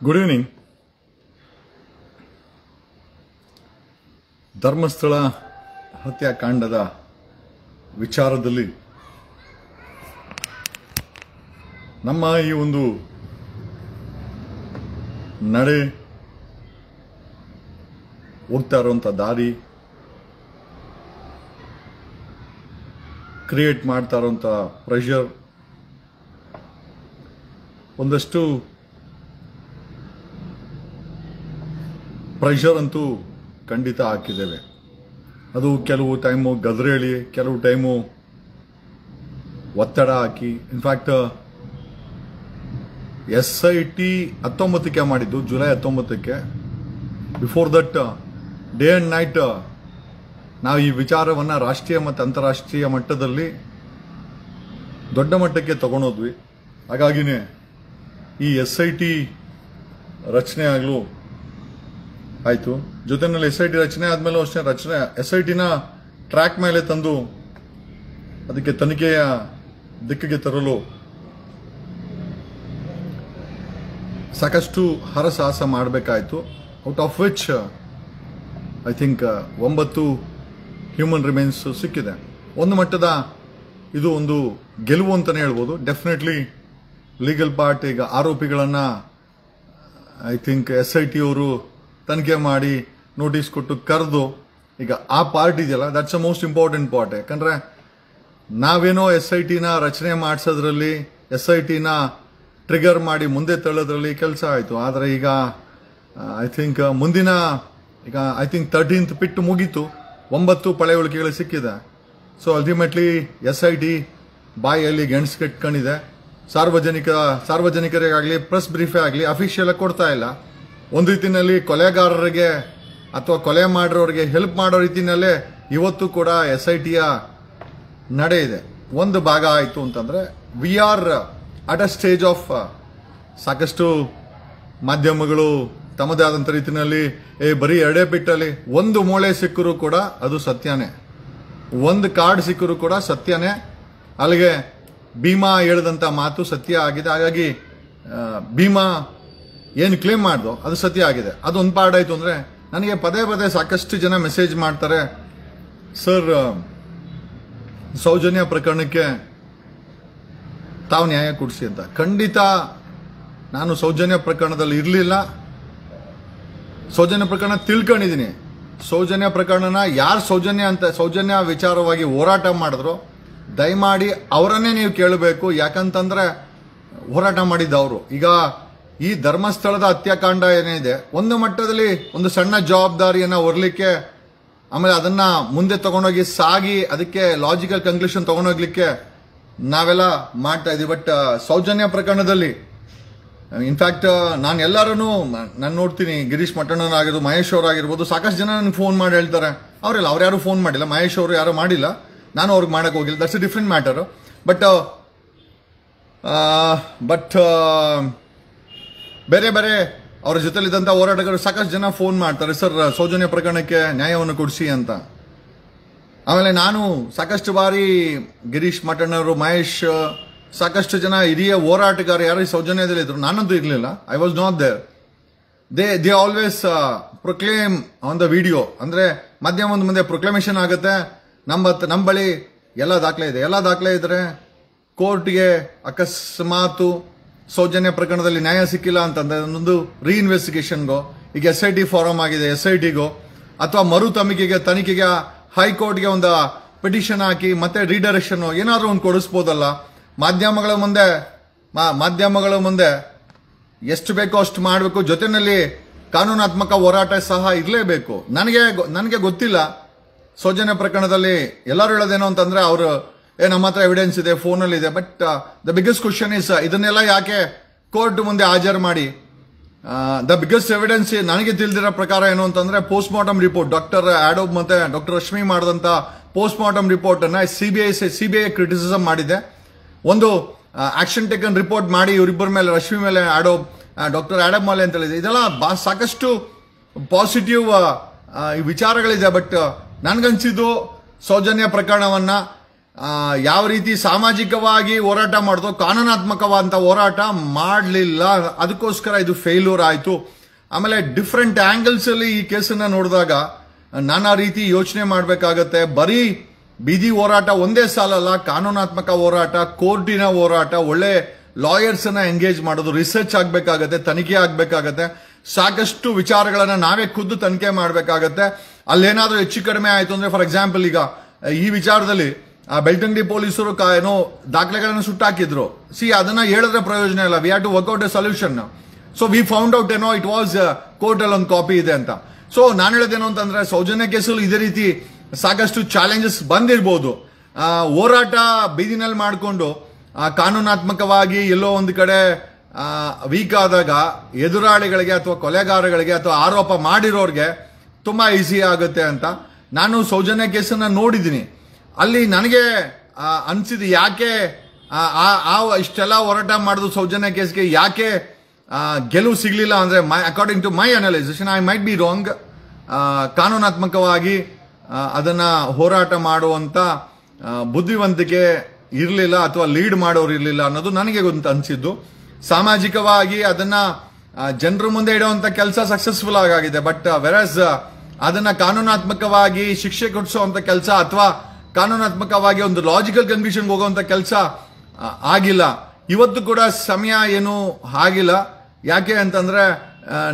Good evening. Dharmasthala ಹತ್ಯಾಕಾಂಡದ ವಿಚಾರದಲ್ಲಿ ನಮ್ಮ ಈ ಒಂದು ನಡೆ ಹೋಗ್ತಾ ಇರುವಂಥ ದಾರಿ, ಕ್ರಿಯೇಟ್ ಮಾಡ್ತಾ ಇರುವಂಥ ಪ್ರೆಷರ್, ಒಂದಷ್ಟು ಪ್ರೆಷರ್ ಅಂತೂ ಖಂಡಿತ ಹಾಕಿದ್ದೇವೆ. ಅದು ಕೆಲವು ಟೈಮು ಗದರೇಳಿ, ಕೆಲವು ಟೈಮು ಒತ್ತಡ ಹಾಕಿ. ಇನ್ಫ್ಯಾಕ್ಟ್ SIT 19ಕ್ಕೆ ಮಾಡಿದ್ದು, ಜುಲೈ 19ಕ್ಕೆ. Before that day and night ನಾವು ಈ ವಿಚಾರವನ್ನು ರಾಷ್ಟ್ರೀಯ ಮತ್ತು ಅಂತಾರಾಷ್ಟ್ರೀಯ ಮಟ್ಟದಲ್ಲಿ ದೊಡ್ಡ ಮಟ್ಟಕ್ಕೆ ತಗೊಂಡೋದ್ವಿ. ಹಾಗಾಗಿನೇ ಈ SIT ರಚನೆ ಆಗಲು ಆಯಿತು. ಜೊತೆಯಲ್ಲಿ SIT ರಚನೆ ಆದಮೇಲೂ ಅಷ್ಟೇ SITನ ಟ್ರ್ಯಾಕ್ ಮೇಲೆ ತಂದು ಅದಕ್ಕೆ ತನಿಖೆಯ ದಿಕ್ಕಿಗೆ ತರಲು ಸಾಕಷ್ಟು ಹರಸಾಹಸ ಮಾಡಬೇಕಾಯಿತು. Out of which I think 9 human remains ಸಿಕ್ಕಿದೆ. ಒಂದು ಮಟ್ಟದ ಇದು ಒಂದು ಗೆಲುವು ಅಂತಲೇ ಹೇಳ್ಬೋದು. ಡೆಫಿನೆಟ್ಲಿ ಲೀಗಲ್ ಪಾರ್ಟ್ ಈಗ ಆರೋಪಿಗಳನ್ನು ಐ ಥಿಂಕ್ SIT ಅವರು ತನಿಖೆ ಮಾಡಿ ನೋಟಿಸ್ ಕೊಟ್ಟು ಕರೆದು ಈಗ ಆ ಪಾರ್ಟ್ ಇದೆಯಲ್ಲ, that's a most important part. ಯಾಕಂದರೆ ನಾವೇನೋ SITನ ರಚನೆ ಮಾಡಿಸೋದ್ರಲ್ಲಿ, SITನ ಟ್ರಿಗರ್ ಮಾಡಿ ಮುಂದೆ ತಳ್ಳೋದ್ರಲ್ಲಿ ಕೆಲಸ ಆಯಿತು. ಆದರೆ ಈಗ ಐ ಥಿಂಕ್ ಮುಂದಿನ ಈಗ 13th ಪಿಟ್ಟು ಮುಗೀತು, 9 ಪಳೆ ಉಳಿಕೆಗಳು ಸಿಕ್ಕಿದೆ. ಸೊ ಅಲ್ಟಿಮೇಟ್ಲಿ SIT ಬಾಯಲ್ಲಿ ಗೆಣಸು ಕಟ್ಕೊಂಡಿದೆ. ಸಾರ್ವಜನಿಕರಿಗಾಗಲಿ, ಪ್ರೆಸ್ ಬ್ರೀಫೇ ಆಗಲಿ ಅಫಿಷಿಯಲ್ ಆಗಿ ಕೊಡ್ತಾ ಇಲ್ಲ. ಒಂದು ರೀತಿಯಲ್ಲಿ ಕೊಲೆಗಾರರಿಗೆ ಅಥವಾ ಕೊಲೆ ಮಾಡಿರೋರಿಗೆ ಹೆಲ್ಪ್ ಮಾಡೋ ರೀತಿಯಲ್ಲೇ ಇವತ್ತು ಕೂಡ SITಯ ನಡೆ ಇದೆ. ಒಂದು ಭಾಗ ಆಯಿತು ಅಂತಂದರೆ we are at a stage of ಸಾಕಷ್ಟು ಮಾಧ್ಯಮಗಳು ತಮ್ಮದೇ ಆದಂಥ ರೀತಿಯಲ್ಲಿ ಬರೀ 2 ಪಿಟ್ಟಲ್ಲಿ ಒಂದು ಮೂಳೆ ಸಿಕ್ಕರೂ ಕೂಡ ಅದು ಸತ್ಯನೇ, ಒಂದು ಕಾರ್ಡ್ ಸಿಕ್ಕರೂ ಕೂಡ ಸತ್ಯನೇ. ಅಲ್ಲಿಗೆ ಭೀಮಾ ಹೇಳಿದಂಥ ಮಾತು ಸತ್ಯ ಆಗಿದೆ. ಹಾಗಾಗಿ ಭೀಮಾ ಏನು ಕ್ಲೇಮ್ ಮಾಡ್ದೋ ಅದು ಸತ್ಯ ಆಗಿದೆ. ಅದೊಂದು ಪಾರ್ಟ್ ಆಯಿತು. ಅಂದರೆ ನನಗೆ ಪದೇ ಪದೇ ಸಾಕಷ್ಟು ಜನ ಮೆಸೇಜ್ ಮಾಡ್ತಾರೆ, ಸರ್ ಸೌಜನ್ಯ ಪ್ರಕರಣಕ್ಕೆ ತಾವು ನ್ಯಾಯ ಕೊಡಿಸಿ ಅಂತ. ಖಂಡಿತ ನಾನು ಸೌಜನ್ಯ ಪ್ರಕರಣದಲ್ಲಿ ಇರಲಿಲ್ಲ. ಸೌಜನ್ಯ ಪ್ರಕರಣ ತಿಳ್ಕೊಂಡಿದ್ದೀನಿ. ಸೌಜನ್ಯ ಪ್ರಕರಣನ ಯಾರು ಸೌಜನ್ಯ ವಿಚಾರವಾಗಿ ಹೋರಾಟ ಮಾಡಿದ್ರು ದಯಮಾಡಿ ಅವರನ್ನೇ ನೀವು ಕೇಳಬೇಕು. ಯಾಕಂತಂದ್ರೆ ಹೋರಾಟ ಮಾಡಿದ್ದವರು. ಈಗ ಈ ಧರ್ಮಸ್ಥಳದ ಹತ್ಯಾಕಾಂಡ ಏನಿದೆ, ಒಂದು ಮಟ್ಟದಲ್ಲಿ ಒಂದು ಸಣ್ಣ ಜವಾಬ್ದಾರಿಯನ್ನು ಹೊರಲಿಕ್ಕೆ, ಆಮೇಲೆ ಅದನ್ನ ಮುಂದೆ ತಗೊಂಡೋಗಿ ಸಾಗಿ ಅದಕ್ಕೆ ಲಾಜಿಕಲ್ ಕನ್ಕ್ಲೂಷನ್ ತಗೊಂಡೋಗ್ಲಿಕ್ಕೆ ನಾವೆಲ್ಲ ಮಾಡ್ತಾ ಇದೀವಿ. ಬಟ್ ಸೌಜನ್ಯ ಪ್ರಕರಣದಲ್ಲಿ ಇನ್ಫ್ಯಾಕ್ಟ್ ನಾನು ಎಲ್ಲರೂ ನಾನು ನೋಡ್ತೀನಿ, ಗಿರೀಶ್ ಮಠಣ್ಣನಾಗಿರ್ಬೋದು, ಮಹೇಶ್ ಅವರಾಗಿರ್ಬೋದು, ಸಾಕಷ್ಟು ಜನ ನನಗೆ ಫೋನ್ ಮಾಡಿ ಹೇಳ್ತಾರೆ. ಅವ್ರು ಯಾರು ಫೋನ್ ಮಾಡಿಲ್ಲ, ಮಹೇಶ್ ಅವರು ಯಾರು ಮಾಡಿಲ್ಲ, ನಾನು ಅವ್ರಿಗೆ ಮಾಡಕ್ಕೆ ಹೋಗಿಲ್ಲ. That's A different matter. But ಬೇರೆ ಬೇರೆ ಅವರ ಜೊತೆಲಿದ್ದಂಥ ಹೋರಾಟಗಾರರು ಸಾಕಷ್ಟು ಜನ ಫೋನ್ ಮಾಡ್ತಾರೆ, ಸರ್ ಸೌಜನ್ಯ ಪ್ರಕರಣಕ್ಕೆ ನ್ಯಾಯವನ್ನು ಕೊಡಿಸಿ ಅಂತ. ಆಮೇಲೆ ನಾನು ಸಾಕಷ್ಟು ಬಾರಿ ಗಿರೀಶ್ ಮಠಣ್ಣವರು, ಮಹೇಶ್, ಸಾಕಷ್ಟು ಜನ ಹಿರಿಯ ಹೋರಾಟಗಾರ ಯಾರು ಈ ಸೌಜನ್ಯದಲ್ಲಿ ಇದ್ರು, ನಾನಂತೂ ಇರಲಿಲ್ಲ. I was not there. They always proclaim on the video. ಅಂದರೆ ಮಾಧ್ಯಮದ ಮುಂದೆ ಪ್ರೊಕ್ಲಮೇಷನ್ ಆಗುತ್ತೆ, ನಮ್ಮ ಬಳಿ ಎಲ್ಲ ದಾಖಲೆ ಇದ್ರೆ ಕೋರ್ಟ್ಗೆ ಅಕಸ್ಮಾತು ಸೌಜನ್ಯ ಪ್ರಕರಣದಲ್ಲಿ ನ್ಯಾಯ ಸಿಕ್ಕಿಲ್ಲ ಅಂತಂದ್ರೆ ಒಂದು ರೀಇನ್ವೆಸ್ಟಿಗೇಷನ್ಗೋ, ಈಗ SIT ಫಾರಂ ಆಗಿದೆ SITಗೋ, ಅಥವಾ ಮರು ತನಿಖೆಗೆ ಹೈಕೋರ್ಟ್ಗೆ ಒಂದು ಪಿಟಿಷನ್ ಹಾಕಿ ಮತ್ತೆ ರೀಡೈರೆಕ್ಷನ್ ಏನಾದರೂ ಒಂದು ಕೊಡಿಸ್ಬೋದಲ್ಲ. ಮಾಧ್ಯಮಗಳ ಮುಂದೆ ಎಷ್ಟು ಬೇಕೋ ಅಷ್ಟು ಮಾಡಬೇಕು. ಜೊತೆಯಲ್ಲಿ ಕಾನೂನಾತ್ಮಕ ಹೋರಾಟ ಸಹ ಇರಲೇಬೇಕು. ನನಗೆ ಗೊತ್ತಿಲ್ಲ ಸೌಜನ್ಯ ಪ್ರಕರಣದಲ್ಲಿ ಎಲ್ಲರೂ ಹೇಳೋದೇನೋ ಅಂತಂದ್ರೆ ಅವರು ನಮ್ಮ ಹತ್ರ ಎವಿಡೆನ್ಸ್ ಇದೆ, ಫೋನಲ್ಲಿ ಇದೆ. But the biggest question is, ಇದನ್ನೆಲ್ಲ ಯಾಕೆ ಕೋರ್ಟ್ ಮುಂದೆ ಹಾಜರು ಮಾಡಿ? ದ ಬಿಗ್ಗೆಸ್ಟ್ ಎವಿಡೆನ್ಸ್ ನನಗೆ ತಿಳಿದಿರೋ ಪ್ರಕಾರ ಏನು ಅಂತಂದ್ರೆ ಪೋಸ್ಟ್ ಮಾರ್ಟಮ್ ರಿಪೋರ್ಟ್, ಡಾಕ್ಟರ್ ಆಡೋಬ್ ಮತ್ತೆ ಡಾಕ್ಟರ್ ರಶ್ಮಿ ಮಾಡಿದಂತ ಪೋಸ್ಟ್ ಮಾರ್ಟಮ್ ರಿಪೋರ್ಟ್ ಅನ್ನ ಸಿಬಿಐ ಕ್ರಿಟಿಸಿಸಮ್ ಮಾಡಿದೆ. ಒಂದು ಆಕ್ಷನ್ ಟೇಕನ್ ರಿಪೋರ್ಟ್ ಮಾಡಿ ಇವರಿಬ್ಬರ ಮೇಲೆ, ರಶ್ಮಿ ಮೇಲೆ, ಡಾಕ್ಟರ್ ಆಡೋಬ್ ಮೇಲೆ ಅಂತ ಹೇಳಿದೆ. ಇದೆಲ್ಲ ಸಾಕಷ್ಟು ಪಾಸಿಟಿವ್ ವಿಚಾರಗಳಿದೆ. ಬಟ್ ನನ್ಗನ್ಸಿದ್ದು ಸೌಜನ್ಯ ಪ್ರಕರಣವನ್ನ ಯಾವ ರೀತಿ ಸಾಮಾಜಿಕವಾಗಿ ಹೋರಾಟ ಮಾಡ್ತೋ ಕಾನೂನಾತ್ಮಕವಾದಂತ ಹೋರಾಟ ಮಾಡಲಿಲ್ಲ. ಅದಕ್ಕೋಸ್ಕರ ಇದು ಫೇಲ್ಯೂರ್ ಆಯಿತು. ಆಮೇಲೆ ಡಿಫ್ರೆಂಟ್ ಆಂಗಲ್ಸ್ ಅಲ್ಲಿ ಈ ಕೇಸನ್ನ ನೋಡಿದಾಗ ನಾನಾ ರೀತಿ ಯೋಚನೆ ಮಾಡಬೇಕಾಗತ್ತೆ. ಬರೀ ಬೀದಿ ಹೋರಾಟ ಒಂದೇ ಸಾಲಲ್ಲ, ಕಾನೂನಾತ್ಮಕ ಹೋರಾಟ, ಕೋರ್ಟಿನ ಹೋರಾಟ, ಒಳ್ಳೆ ಲಾಯರ್ಸ್ ಅನ್ನ ಎಂಗೇಜ್ ಮಾಡೋದು, ರಿಸರ್ಚ್ ಆಗ್ಬೇಕಾಗತ್ತೆ, ತನಿಖೆ ಆಗ್ಬೇಕಾಗತ್ತೆ, ಸಾಕಷ್ಟು ವಿಚಾರಗಳನ್ನ ನಾವೇ ಖುದ್ದು ತನಿಖೆ ಮಾಡಬೇಕಾಗತ್ತೆ. ಅಲ್ಲೇನಾದ್ರೂ ಹೆಚ್ಚು ಕಡಿಮೆ ಆಯ್ತು ಅಂದ್ರೆ, ಫಾರ್ ಎಕ್ಸಾಂಪಲ್ ಈಗ ಈ ವಿಚಾರದಲ್ಲಿ ಬೆಳ್ತಂಗಡಿ ಪೊಲೀಸರು ಏನೋ ದಾಖಲೆಗಳನ್ನು ಸುಟ್ಟಾಕಿದ್ರು. ಅದನ್ನ ಹೇಳಿದ್ರೆ ಪ್ರಯೋಜನ ಇಲ್ಲ. We have to work out a solution. So we found out ಏನೋ ಇಟ್ ವಾಸ್ ಕೋರ್ಟ್ ಅಲ್ಲಿ ಒಂದು ಕಾಪಿ ಇದೆ ಅಂತ. ಸೊ ನಾನು ಹೇಳೋದೇನು ಅಂತಂದ್ರೆ, ಸೌಜನ್ಯ ಕೇಸಲ್ಲಿ ಇದೇ ರೀತಿ ಸಾಕಷ್ಟು ಚಾಲೆಂಜಸ್ ಬಂದಿರಬಹುದು. ಹೋರಾಟ ಬೀದಿನಲ್ಲಿ ಮಾಡಿಕೊಂಡು ಕಾನೂನಾತ್ಮಕವಾಗಿ ಎಲ್ಲೋ ಒಂದು ಕಡೆ ವೀಕ್ ಆದಾಗ ಎದುರಾಳಿಗಳಿಗೆ ಅಥವಾ ಕೊಲೆಗಾರಗಳಿಗೆ ಅಥವಾ ಆರೋಪ ಮಾಡಿರೋರ್ಗೆ ತುಂಬಾ ಈಸಿ ಆಗುತ್ತೆ ಅಂತ. ನಾನು ಸೌಜನ್ಯ ಕೇಸನ್ನ ನೋಡಿದ್ದೀನಿ. ಅಲ್ಲಿ ನನಗೆ ಅನ್ಸಿದ್ದು, ಯಾಕೆ ಇಷ್ಟೆಲ್ಲ ಹೋರಾಟ ಮಾಡಿದ್ರು ಸೌಜನ್ಯ ಕೇಸ್ಗೆ ಯಾಕೆ ಗೆಲುವು ಸಿಗ್ಲಿಲ್ಲ ಅಂದ್ರೆ, according to my analysation, I might be wrong. ಕಾನೂನಾತ್ಮಕವಾಗಿ ಅದನ್ನ ಹೋರಾಟ ಮಾಡುವಂತ ಬುದ್ಧಿವಂತಿಕೆ ಇರಲಿಲ್ಲ ಅಥವಾ ಲೀಡ್ ಮಾಡೋರು ಇರಲಿಲ್ಲ ಅನ್ನೋದು ನನಗೆ ಅನ್ಸಿದ್ದು. ಸಾಮಾಜಿಕವಾಗಿ ಅದನ್ನ ಜನರ ಮುಂದೆ ಇಡುವಂತ ಕೆಲಸ ಸಕ್ಸಸ್ಫುಲ್ ಆಗಿದೆ. ಬಟ್ ವೆರಸ್ ಅದನ್ನ ಕಾನೂನಾತ್ಮಕವಾಗಿ ಶಿಕ್ಷೆ ಕೊಡಿಸುವಂತ ಕೆಲಸ ಅಥವಾ ಕಾನೂನಾತ್ಮಕವಾಗಿ ಒಂದು ಲಾಜಿಕಲ್ ಕನ್ಕ್ಲೂಷನ್ ಹೋಗುವಂತ ಕೆಲಸ ಆಗಿಲ್ಲ. ಇವತ್ತು ಕೂಡ ಸಮಯ ಏನು ಆಗಿಲ್ಲ. ಯಾಕೆ ಅಂತಂದ್ರೆ,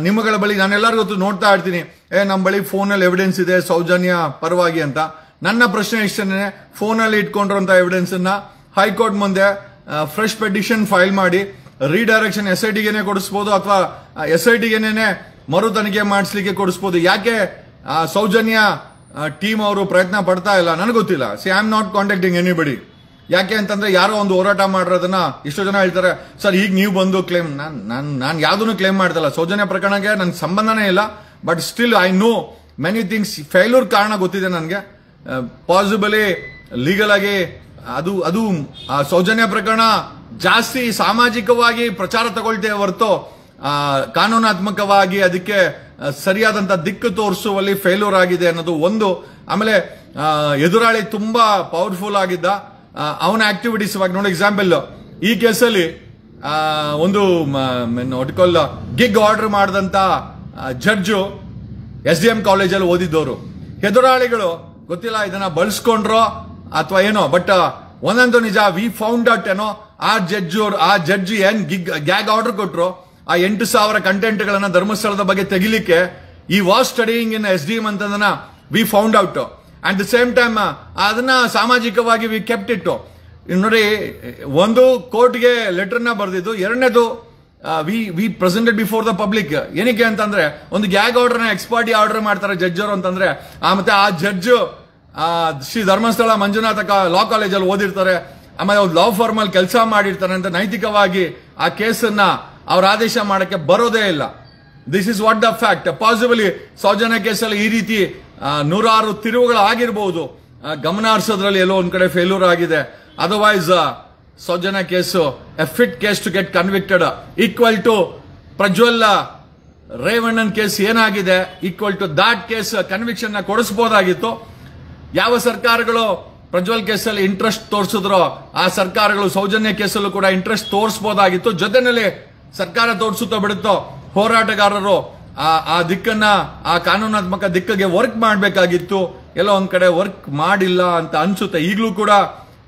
ನಿಮ್ಮಗಳ ಬಳಿ ನಾನೆಲ್ಲರಿಗೂ ನೋಡ್ತಾ ಇರ್ತೀನಿ, ನಮ್ಮ ಬಳಿ ಫೋನಲ್ಲಿ ಎವಿಡೆನ್ಸ್ ಇದೆ ಸೌಜನ್ಯ ಪರವಾಗಿ ಅಂತ. ನನ್ನ ಪ್ರಶ್ನೆ ಇಷ್ಟನೇ, ಫೋನಲ್ಲಿ ಇಟ್ಕೊಂಡಿರುವಂತ ಎವಿಡೆನ್ಸ್ ಅನ್ನ ಹೈಕೋರ್ಟ್ ಮುಂದೆ ಫ್ರೆಶ್ ಪೆಟಿಷನ್ ಫೈಲ್ ಮಾಡಿ ರೀಡೈರೆಕ್ಷನ್ SITಗೆನೆ ಕೊಡಿಸಬಹುದು ಅಥವಾ SITಗೆನೆ ಮರು ತನಿಖೆ ಮಾಡಿಸ್ಲಿಕ್ಕೆ ಕೊಡಿಸಬಹುದು. ಯಾಕೆ ಸೌಜನ್ಯ ಟೀಮ್ ಅವರು ಪ್ರಯತ್ನ ಪಡ್ತಾ ಇಲ್ಲ ನನಗೆ ಗೊತ್ತಿಲ್ಲ. I am not contacting anybody. ಯಾಕೆ ಅಂತಂದ್ರೆ, ಯಾರೋ ಒಂದು ಹೋರಾಟ ಮಾಡಿರೋದನ್ನ ಎಷ್ಟೋ ಜನ ಹೇಳ್ತಾರೆ, ಸರ್ ಈಗ ನೀವು ಬಂದು ಕ್ಲೇಮ್. ನಾನು ಯಾವ್ದನ್ನು ಕ್ಲೇಮ್ ಮಾಡ್ತಲ್ಲ. ಸೌಜನ್ಯ ಪ್ರಕರಣಕ್ಕೆ ನನ್ಗೆ ಸಂಬಂಧನೇ ಇಲ್ಲ. But still I know many things. Failure ಕಾರಣ ಗೊತ್ತಿದೆ ನನಗೆ. ಪಾಸಿಬಲಿ ಲೀಗಲ್ ಆಗಿ ಅದು ಸೌಜನ್ಯ ಪ್ರಕರಣ ಜಾಸ್ತಿ ಸಾಮಾಜಿಕವಾಗಿ ಪ್ರಚಾರ ತಗೊಳ್ತೇವೆ ಹೊರತು ಕಾನೂನಾತ್ಮಕವಾಗಿ ಅದಕ್ಕೆ ಸರಿಯಾದಂತ ದಿಕ್ಕು ತೋರಿಸುವಲ್ಲಿ ಫೇಲ್ಯೂರ್ ಆಗಿದೆ ಅನ್ನೋದು ಒಂದು. ಆಮೇಲೆ ಎದುರಾಳಿ ತುಂಬಾ ಪವರ್ಫುಲ್ ಆಗಿದ್ದ. ಅವನ ಆಕ್ಟಿವಿಟೀಸ್ ಇವಾಗ ನೋಡಿ, ಎಕ್ಸಾಂಪಲ್ ಈ ಕೇಸಲ್ಲಿ ಒಂದು ಗಿಗ್ ಆರ್ಡರ್ ಮಾಡಿದಂತ ಜಡ್ಜು SDM ಕಾಲೇಜಲ್ಲಿ ಓದಿದ್ದವರು. ಎದುರಾಳಿಗಳು ಗೊತ್ತಿಲ್ಲ ಇದನ್ನ ಬಳಸ್ಕೊಂಡ್ರೋ ಅಥವಾ ಏನೋ, ಬಟ್ ಒಂದಂತೂ ನಿಜ, ವಿ ಫೌಂಡ್ ಔಟ್ ಏನೋ ಆ ಜಡ್ಜ್ ಏನ್ ಗ್ಯಾಗ್ ಆರ್ಡರ್ ಕೊಟ್ರು, ಆ 8,000 ಕಂಟೆಂಟ್ ಗಳನ್ನ ಧರ್ಮಸ್ಥಳದ ಬಗ್ಗೆ ತೆಗಿಲಿಕ್ಕೆ ಈ ವಾಸ್ ಸ್ಟಡಿಯಿಂಗ್ ಇನ್ SDM ಅಂತದನ್ನ V found out. At the same time ಅದನ್ನ ಸಾಮಾಜಿಕವಾಗಿ ವಿ ಕೆಪ್ಟ್ ಇಟ್ಟು. ನೋಡಿ, ಒಂದು ಕೋರ್ಟ್ಗೆ ಲೆಟರ್ನ ಬರೆದಿದ್ದು, ಎರಡನೇದು we presented before the public. ಏನಕ್ಕೆ ಅಂತಂದ್ರೆ, ಒಂದು ಗ್ಯಾಗ್ ಆರ್ಡರ್ನ ಎಕ್ಸ್ಪರ್ಟಿ ಆರ್ಡರ್ ಮಾಡ್ತಾರೆ ಜಡ್ಜ್ ಅವರು ಅಂತಂದ್ರೆ, ಮತ್ತೆ ಆ ಜಡ್ಜ್ ಶ್ರೀ ಧರ್ಮಸ್ಥಳ ಮಂಜುನಾಥ ಲಾ ಕಾಲೇಜಲ್ಲಿ ಓದಿರ್ತಾರೆ, ಆಮೇಲೆ ಒಂದು ಲಾ ಫರ್ಮ್ ಅಲ್ಲಿ ಕೆಲಸ ಮಾಡಿರ್ತಾರೆ ಅಂತ ನೈತಿಕವಾಗಿ ಆ ಕೇಸನ್ನ ಅವ್ರ ಆದೇಶ ಮಾಡಕ್ಕೆ ಬರೋದೇ ಇಲ್ಲ. This is what the fact. Possibly ಸೌಜನ್ಯ ಕೇಸಲ್ಲಿ ಈ ರೀತಿ ನೂರಾರು ತಿರುವುಗಳು ಆಗಿರಬಹುದು. ಗಮನ ಹರಿಸೋದ್ರಲ್ಲಿ ಎಲ್ಲೋ ಒಂದ್ ಕಡೆ ಫೇಲ್ಯೂರ್ ಆಗಿದೆ. Otherwise Soujanya case a fit case to get convicted, equal to Prajwal ರೇವಣ್ಣನ್ ಕೇಸ್ ಏನಾಗಿದೆ, equal to that case conviction ನ ಕೊಡಿಸಬಹುದಾಗಿತ್ತು. ಯಾವ ಸರ್ಕಾರಗಳು ಪ್ರಜ್ವಲ್ ಕೇಸಲ್ಲಿ ಇಂಟ್ರೆಸ್ಟ್ ತೋರಿಸಿದ್ರೋ ಆ ಸರ್ಕಾರಗಳು ಸೌಜನ್ಯ ಕೇಸಲ್ಲೂ ಕೂಡ ಇಂಟ್ರೆಸ್ಟ್ ತೋರಿಸಬಹುದಾಗಿತ್ತು. ಜೊತೆನಲ್ಲಿ ಸರ್ಕಾರ ತೋರಿಸುತ್ತೋ ಬಿಡುತ್ತೋ, ಹೋರಾಟಗಾರರು ಆ ದಿಕ್ಕನ್ನ, ಆ ಕಾನೂನಾತ್ಮಕ ದಿಕ್ಕಿಗೆ ವರ್ಕ್ ಮಾಡಬೇಕಾಗಿತ್ತು. ಎಲ್ಲೋ ಒಂದ್ ಕಡೆ ವರ್ಕ್ ಮಾಡಿಲ್ಲ ಅಂತ ಅನ್ಸುತ್ತೆ. ಈಗಲೂ ಕೂಡ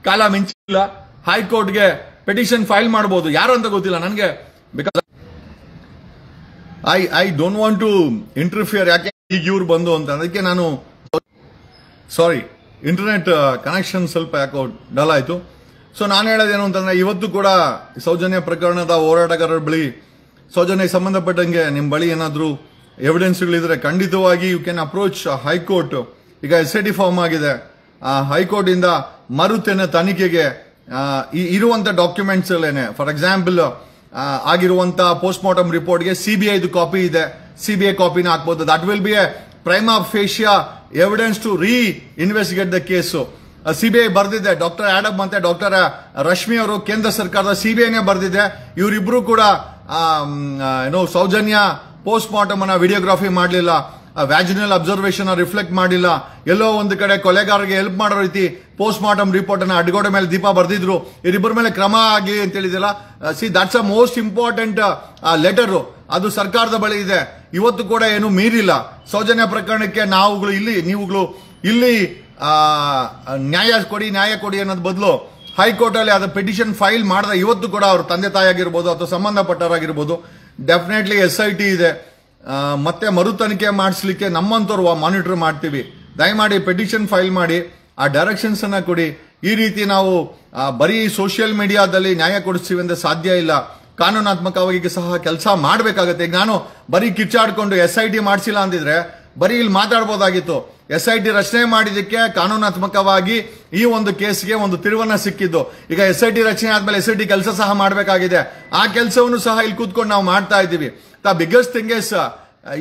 ಕಾಲ ಮಿಂಚಿಲ್ಲ. ಹೈಕೋರ್ಟ್ಗೆ ಪೆಟಿಷನ್ ಫೈಲ್ ಮಾಡಬಹುದು, ಯಾರು ಅಂತ ಗೊತ್ತಿಲ್ಲ ನನಗೆ. Because I don't want to interfere. ಯಾಕೆ ಈಗ ಇವ್ರು ಬಂದು ಅಂತ, ಅದಕ್ಕೆ ನಾನು ಸಾರಿ, ಇಂಟರ್ನೆಟ್ ಕನೆಕ್ಷನ್ ಸ್ವಲ್ಪ ಯಾಕೋ ಡಲ್ ಆಯ್ತು. ಸೊ ನಾನು ಹೇಳೋದೇನು ಅಂತಂದ್ರೆ, ಇವತ್ತು ಕೂಡ ಸೌಜನ್ಯ ಪ್ರಕರಣದ ಹೋರಾಟಗಾರರ ಬಳಿ, ಸೌಜನ್ಯಕ್ಕೆ ಸಂಬಂಧಪಟ್ಟಂಗೆ ನಿಮ್ಮ ಬಳಿ ಏನಾದರೂ ಎವಿಡೆನ್ಸ್ಗಳಿದ್ರೆ ಖಂಡಿತವಾಗಿ ಯು ಕ್ಯಾನ್ ಅಪ್ರೋಚ್ ಹೈಕೋರ್ಟ್. ಈಗ SIT ಫಾರ್ಮ್ ಆಗಿದೆ, ಹೈಕೋರ್ಟ್ ಇಂದ ತನಿಖೆಗೆ ಇರುವಂತ ಡಾಕ್ಯುಮೆಂಟ್ಸ್ ಅಲ್ಲೇನೆ, ಫಾರ್ ಎಕ್ಸಾಂಪಲ್ ಆಗಿರುವಂತ ಪೋಸ್ಟ್ ಮಾರ್ಟಮ್ ರಿಪೋರ್ಟ್ಗೆ CBI ಕಾಪಿ ಇದೆ, CBI ಕಾಪಿನ ಹಾಕ್ಬೋದು. That will be a prima facie evidence to investigate the case. CBI ಬರ್ದಿದೆ, ಡಾಕ್ಟರ್ ಆಡಮ್ ಮತ್ತೆ ಡಾಕ್ಟರ್ ರಶ್ಮಿ ಅವರು ಕೇಂದ್ರ ಸರ್ಕಾರದ CBIನೇ ಬರ್ದಿದೆ. ಇವರಿಬ್ರು ಕೂಡ ಸೌಜನ್ಯ ಪೋಸ್ಟ್ ಮಾರ್ಟಮ್ ಅನ್ನ ವಿಡಿಯೋಗ್ರಫಿ ಮಾಡಲಿಲ್ಲ, ವ್ಯಾಜಿನಲ್ ಅಬ್ಸರ್ವೇಷನ್ ರಿಫ್ಲೆಕ್ಟ್ ಮಾಡಿಲ್ಲ, ಎಲ್ಲೋ ಒಂದು ಕಡೆ ಕೊಲೆಗಾರರಿಗೆ ಹೆಲ್ಪ್ ಮಾಡೋ ರೀತಿ ಪೋಸ್ಟ್ ಮಾರ್ಟಮ್ ರಿಪೋರ್ಟ್ ಅನ್ನ ಅಡ್ಗೋಡೆ ಮೇಲೆ ದೀಪ ಬರೆದಿದ್ರು, ಇವರಿಬ್ಬರ ಮೇಲೆ ಕ್ರಮ ಆಗಲಿ ಅಂತ ಹೇಳಿದಿಲ್ಲ. See that's a most important letter. ಅದು ಸರ್ಕಾರದ ಬಳಿ ಇದೆ. ಇವತ್ತು ಕೂಡ ಏನು ಮೀರಿಲ್ಲ. ಸೌಜನ್ಯ ಪ್ರಕರಣಕ್ಕೆ ನೀವುಗಳು ಇಲ್ಲಿ ನ್ಯಾಯ ಕೊಡಿ ಅನ್ನೋದು ಬದಲು ಹೈಕೋರ್ಟ್ ಅಲ್ಲಿ ಅದ ಪಿಟಿಷನ್ ಫೈಲ್ ಮಾಡಿದ ಇವತ್ತು ಕೂಡ ಅವ್ರ ತಂದೆ ತಾಯಿ ಆಗಿರ್ಬೋದು ಅಥವಾ ಸಂಬಂಧಪಟ್ಟವರಾಗಿರ್ಬೋದು ಡೆಫಿನೆಟ್ಲಿ SIT ಇದೆ. ಮತ್ತೆ ಮರು ತನಿಖೆ ಮಾಡಿಸ್ಲಿಕ್ಕೆ ನಮ್ಮಂತವ್ರು ಮಾನಿಟರ್ ಮಾಡ್ತೀವಿ. ದಯಮಾಡಿ ಪಿಟಿಷನ್ ಫೈಲ್ ಮಾಡಿ ಆ ಡೈರೆಕ್ಷನ್ಸ್ ಅನ್ನ ಕೊಡಿ. ಈ ರೀತಿ ನಾವು ಬರೀ ಸೋಷಿಯಲ್ ಮೀಡಿಯಾದಲ್ಲಿ ನ್ಯಾಯ ಕೊಡಿಸ್ತೀವಿ ಅಂದ್ರೆ ಸಾಧ್ಯ ಇಲ್ಲ. ಕಾನೂನಾತ್ಮಕವಾಗಿ ಸಹ ಕೆಲಸ ಮಾಡಬೇಕಾಗತ್ತೆ. ಈಗ ನಾನು ಬರೀ ಕಿಚ್ಚಾಡ್ಕೊಂಡು SIT ಮಾಡಿಸಿಲ್ಲ ಅಂದಿದ್ರೆ ಬರೀ ಇಲ್ಲಿ ಮಾತಾಡ್ಬೋದಾಗಿತ್ತು. SIT ರಚನೆ ಮಾಡಿದಕ್ಕೆ ಕಾನೂನಾತ್ಮಕವಾಗಿ ಈ ಒಂದು ಕೇಸ್ಗೆ ಒಂದು ತಿರುವನ್ನ ಸಿಕ್ಕಿದ್ದು. ಈಗ SIT ರಚನೆ ಆದ್ಮೇಲೆ SIT ಕೆಲಸ ಸಹ ಮಾಡಬೇಕಾಗಿದೆ. ಆ ಕೆಲಸವನ್ನು ಸಹ ಇಲ್ಲಿ ಕೂತ್ಕೊಂಡು ನಾವು ಮಾಡ್ತಾ ಇದ್ದೀವಿ. The biggest thing is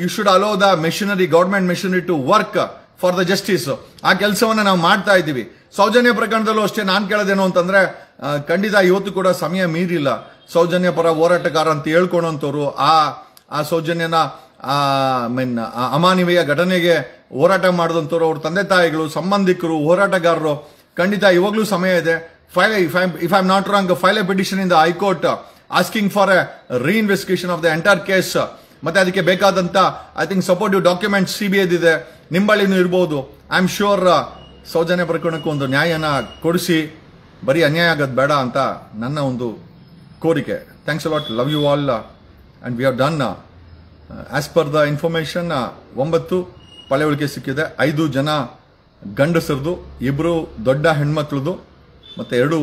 you should allow the machinery, government machinery to work for the justice. ಆ ಕೆಲಸವನ್ನ ನಾವು ಮಾಡ್ತಾ ಇದ್ದೀವಿ. ಸೌಜನ್ಯ ಪ್ರಕರಣದಲ್ಲೂ ಅಷ್ಟೇ ನಾನು ಕೇಳೋದೇನು ಅಂತಂದ್ರೆ ಖಂಡಿತ ಇವತ್ತು ಕೂಡ ಸಮಯ ಮೀರಿಲ್ಲ. ಸೌಜನ್ಯ ಪರ ಹೋರಾಟಗಾರ ಅಂತ ಹೇಳ್ಕೊಂಡಂತವ್ರು ಆ ಸೌಜನ್ಯನ ಅಮಾನವೀಯ ಘಟನೆಗೆ ಹೋರಾಟ ಮಾಡಿದಂತವ್ರು, ಅವ್ರ ತಂದೆ ತಾಯಿಗಳು, ಸಂಬಂಧಿಕರು, ಹೋರಾಟಗಾರರು, ಖಂಡಿತ ಇವಾಗಲೂ ಸಮಯ ಇದೆ. If I am not wrong, file A petition in the high court asking for A reinvestigation of the entire case. ಮತ್ತೆ ಅದಕ್ಕೆ ಬೇಕಾದಂತ I think supportive document CBI ಇದೆ, ನಿಂಬಳಿನೂ ಇರಬಹುದು. ಐ ಆಮ್ ಶ್ಯೂರ್ ಸೌಜನ್ಯ ಪ್ರಕರಣಕ್ಕೂ ಒಂದು ನ್ಯಾಯನ ಕೊಡಿಸಿ, ಬರೀ ಅನ್ಯಾಯ ಆಗೋದು ಬೇಡ ಅಂತ ನನ್ನ ಒಂದು ಕೋರಿಕೆ. Thanks a lot. Love you all and we have done as per the information 9 ಪಳೆಯುಳಿಕೆ ಸಿಕ್ಕಿದೆ. 5 ಜನ ಗಂಡಸರದು, 2 ದೊಡ್ಡ ಹೆಣ್ಮಕ್ಳದು, ಮತ್ತೆ 2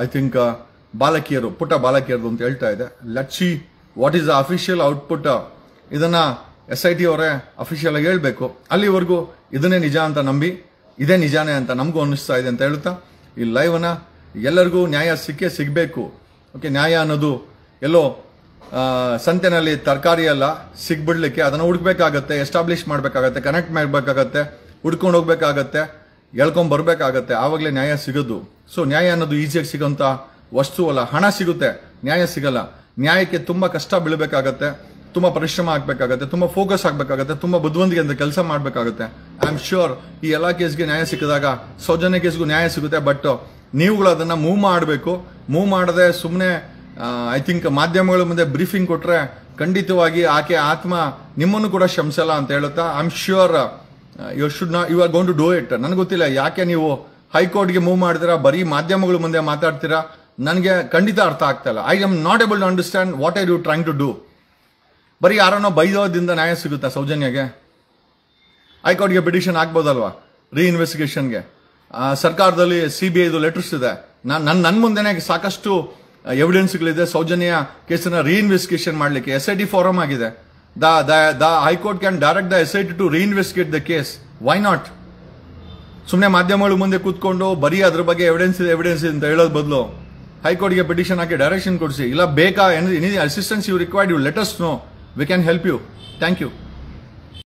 ಐ ಥಿಂಕ್ ಬಾಲಕಿಯರು, ಪುಟ್ಟ ಬಾಲಕಿಯರದು ಅಂತ ಹೇಳ್ತಾ ಇದೆ. Let's see what is the official output. ಇದನ್ನ SIT ಅವರೇ ಅಫಿಷಿಯಲ್ ಆಗಿ ಹೇಳ್ಬೇಕು. ಅಲ್ಲಿವರೆಗೂ ಇದನ್ನೇ ನಿಜ ಅಂತ ನಂಬಿ ಇದೇ ನಿಜಾನೇ ಅಂತ ನಮಗೂ ಅನ್ನಿಸ್ತಾ ಇದೆ ಅಂತ ಹೇಳ್ತಾ ಈ ಲೈವ್ ಅನ್ನ ಎಲ್ಲರಿಗೂ ನ್ಯಾಯ ಸಿಗಬೇಕು. ಓಕೆ, ನ್ಯಾಯ ಅನ್ನೋದು ಎಲ್ಲೋ ಸಂತೆನಲ್ಲಿ ತರಕಾರಿ ಅಲ್ಲ, ಸಿಗ್ಬಿಡ್ಲಿಕ್ಕೆ ಅದನ್ನು ಹುಡುಕ್ಬೇಕಾಗತ್ತೆ, ಎಸ್ಟಾಬ್ಲಿಷ್ ಮಾಡಬೇಕಾಗತ್ತೆ, ಕನೆಕ್ಟ್ ಮಾಡಬೇಕಾಗತ್ತೆ, ಹುಡ್ಕೊಂಡು ಹೋಗ್ಬೇಕಾಗತ್ತೆ, ಎಳ್ಕೊಂಡ್ ಬರ್ಬೇಕಾಗತ್ತೆ. ಆವಾಗಲೇ ನ್ಯಾಯ ಸಿಗೋದು. ಸೊ ನ್ಯಾಯ ಅನ್ನೋದು ಈಸಿಯಾಗಿ ಸಿಗೋಂತ ವಸ್ತು ಅಲ್ಲ. ಹಣ ಸಿಗುತ್ತೆ, ನ್ಯಾಯ ಸಿಗಲ್ಲ. ನ್ಯಾಯಕ್ಕೆ ತುಂಬಾ ಕಷ್ಟ ಬೀಳಬೇಕಾಗತ್ತೆ, ತುಂಬಾ ಪರಿಶ್ರಮ ಆಗ್ಬೇಕಾಗತ್ತೆ, ತುಂಬಾ ಫೋಕಸ್ ಆಗ್ಬೇಕಾಗತ್ತೆ, ತುಂಬಾ ಬುದ್ಧಿವಂತಿಕೆಯಿಂದ ಕೆಲಸ ಮಾಡ್ಬೇಕಾಗತ್ತೆ. ಐ ಆಮ್ ಶ್ಯೂರ್ ಈ ಎಲ್ಲಾ ಕೇಸ್ಗೆ ನ್ಯಾಯ ಸಿಕ್ಕಿದಾಗ ಸೌಜನ್ಯ ಕೇಸ್ಗೂ ನ್ಯಾಯ ಸಿಗುತ್ತೆ. ಬಟ್ ನೀವುಗಳು ಅದನ್ನ ಮೂವ್ ಮಾಡಬೇಕು. ಮೂವ್ ಮಾಡದೆ ಸುಮ್ಮನೆ ಐ ಥಿಂಕ್ ಮಾಧ್ಯಮಗಳ ಮುಂದೆ ಬ್ರೀಫಿಂಗ್ ಕೊಟ್ರೆ ಖಂಡಿತವಾಗಿ ಆಕೆ ಆತ್ಮ ನಿಮ್ಮನ್ನು ಕೂಡ ಶ್ರಮಿಸಲ್ಲ ಅಂತ ಹೇಳುತ್ತಾ I am sure you are gone to do it. ನನಗೆ ಗೊತ್ತಿಲ್ಲ ಯಾಕೆ ನೀವು ಹೈಕೋರ್ಟ್ಗೆ ಮೂವ್ ಮಾಡ್ತೀರಾ, ಬರೀ ಮಾಧ್ಯಮಗಳ ಮುಂದೆ ಮಾತಾಡ್ತೀರಾ, ನನಗೆ ಖಂಡಿತ ಅರ್ಥ ಆಗ್ತಾ ಇಲ್ಲ. I am not able to understand what are you trying to do. ಬರೀ ಯಾರನ್ನೋ ಬೈದೋದ್ರಿಂದ ನ್ಯಾಯ ಸಿಗುತ್ತಾ ಸೌಜನ್ಯಗೆ? ಹೈಕೋರ್ಟ್ಗೆ ಪಿಟಿಷನ್ ಹಾಕ್ಬೋದಲ್ವಾ ರೀಇನ್ವೆಸ್ಟಿಗೇಷನ್ಗೆ? ಸರ್ಕಾರದಲ್ಲಿ CBIದು ಲೆಟರ್ಸ್ ಇದೆ. ನನ್ನ ಮುಂದೆನೆ ಸಾಕಷ್ಟು ಎವಿಡೆನ್ಸ್ಗಳಿದೆ ಸೌಜನ್ಯ ಕೇಸನ್ನ ರೀಇನ್ವೆಸ್ಟಿಗೇಷನ್ ಮಾಡಲಿಕ್ಕೆ. SIT ಫಾರಂ ಆಗಿದೆ. The high court can direct the SIT to reinvestigate the case. Why not? ಸುಮ್ಮನೆ ಮಾಧ್ಯಮಗಳ ಮುಂದೆ ಕೂತ್ಕೊಂಡು ಬರೀ ಅದ್ರ ಬಗ್ಗೆ ಎವಿಡೆನ್ಸ್ ಇದೆ ಅಂತ ಹೇಳೋದ್ ಬದಲು ಹೈಕೋರ್ಟ್ಗೆ ಪಿಟಿಷನ್ ಹಾಕಿ ಡೈರೆಕ್ಷನ್ ಕೊಡಿಸಿ. ಇಲ್ಲ ಬೇಕಾ any assistance you required, you let us know, we can help you. Thank you.